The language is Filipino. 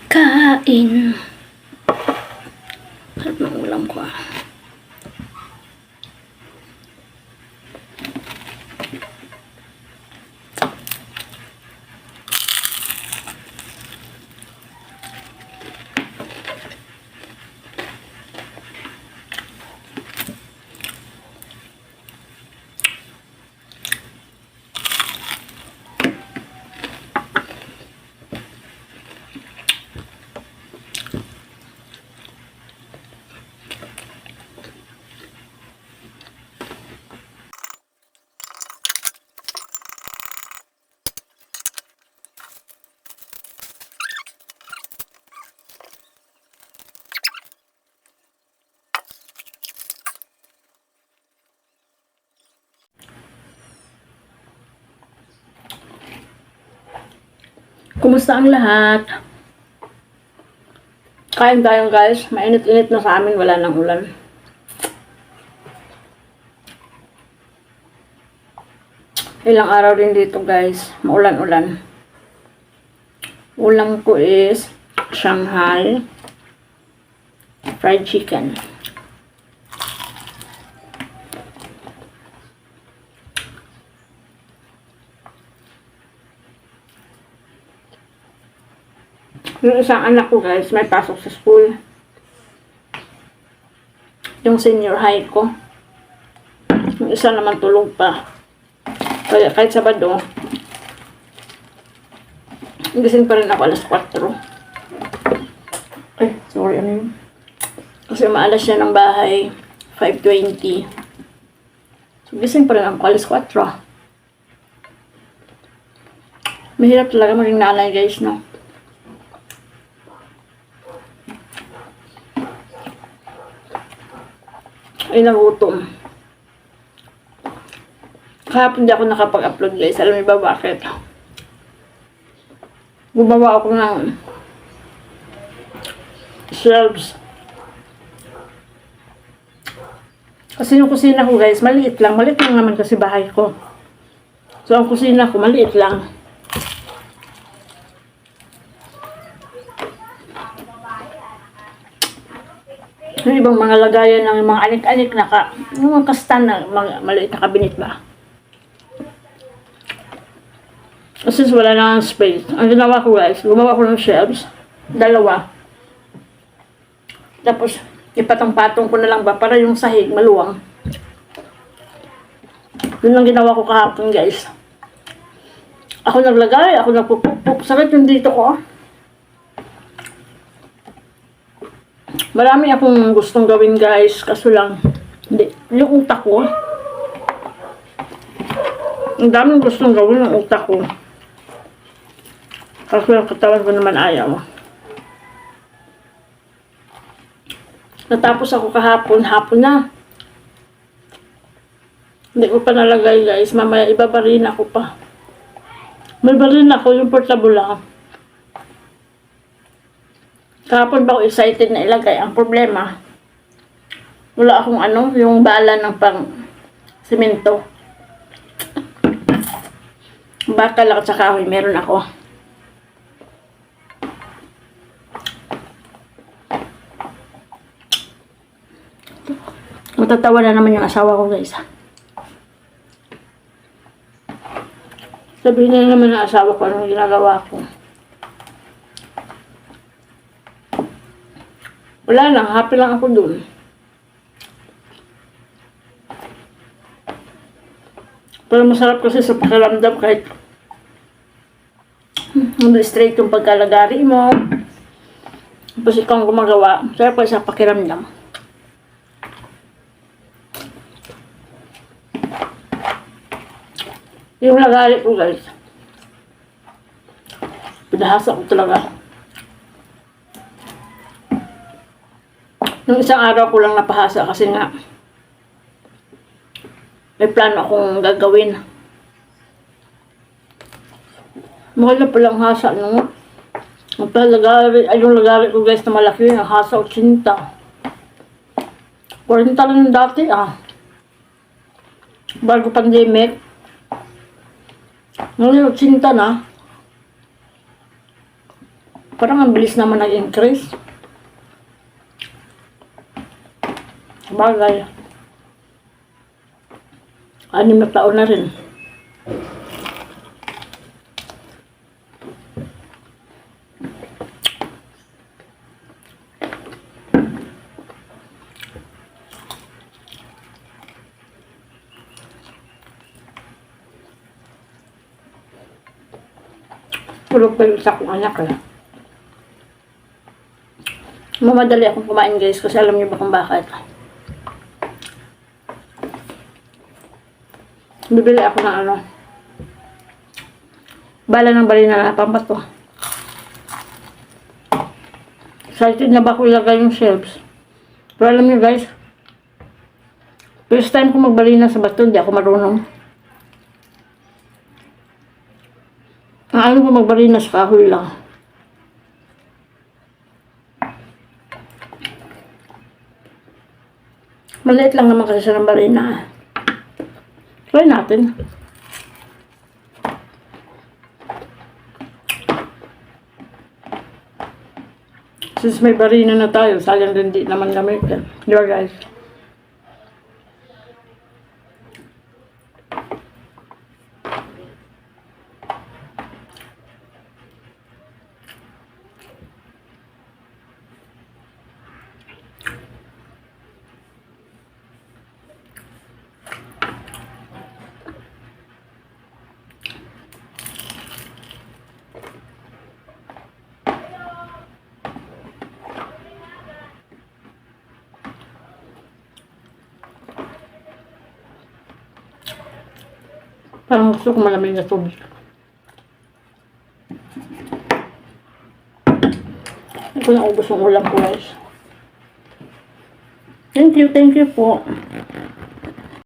Kain. Sarap ng ulam ko ah. Kumusta ang lahat? Kain tayo guys. Mainit-init na sa amin. Wala nang ulan. Ilang araw din dito guys. Maulan-ulan. Ulam ko is Shanghai fried chicken. Yung isang anak ko guys, may pasok sa school. Yung senior high ko. Yung isa naman tulog pa. Kaya kahit Sabado, gising pa rin ako alas 4. Ay, sorry, ano yun? Kasi maalas siya ng bahay, 5:20. So, gising pa rin ako alas 4. Mahirap talaga maging nanay guys, no? Ay, nagutom. Kahapon hindi ako nakapag-upload guys. Alam niyo ba bakit? Gumawa ako ng shelves. Kasi yung kusina ko guys, maliit lang. Maliit lang naman kasi bahay ko. So, ang kusina ko, maliit lang. Yung ibang mga lagayan ng mga anik-anik na yung mga kastan na mga maliit na kabinet ba. Kasi wala na space. Ang ginawa ko guys, gumawa ko ng shelves. 2. Tapos, ipatong-patong ko na lang ba para yung sahig maluwang. Yun ang ginawa ko kahapon guys. Ako naglagay, ako nagpupupuk. Sakit yung dito ko. Marami akong gustong gawin guys, kaso lang, hindi, yung utak ko, ang daming gustong gawin ng utak ko. Kaso yung katawan ko naman ayaw. Natapos ako kahapon, hapon na. Hindi ko pa nalagay guys, mamaya ibabarin ako pa. May barin ako, yung portable lang. Kahapon ba ako excited na ilagay. Ang problema, wala akong yung bala ng pang simento. Bakal at saka kahoy, meron ako. Matatawa na naman yung asawa ko guys. Sabihin na naman ng asawa ko anong ginagawa ko. Wala lang, happy lang ako dun. Pero masarap kasi sa pakiramdam kahit hindi straight yung pagkalagari mo. Tapos ikaw ang gumagawa. Masarap pa sa pakiramdam. Yung lagari ko guys, pinahasa ko talaga. Nung isang araw ko lang napahasa kasi nga may plano akong gagawin. Mahal na palang hasa no? Yung lagari ko guys na malaki, ang hasa 80. 40 lang yung dati bago pandemic. Ngayon 80 na. Parang ang bilis naman nag-increase. Bagay. 6 na taon na rin. Tulog pa yung isa kong anak eh. Mamadali akong kumain guys kasi alam niyo ba kung bakit. Bibili ako ng ano. Bala ng balina na pambato. Excited na ba ako ilagay yung shelves? Pero alam niyo guys, first time ko magbalina sa bato, hindi ako marunong. Ang alam ko magbalina sa kahoy lang. Maliit lang naman kasi siya ng balina. Try natin. Since may barina na tayo, sayang din di naman gamitin. Di ba guys? Parang gusto ko malamig na tubig. Ito na ubos yung ulam ko guys. Thank you po.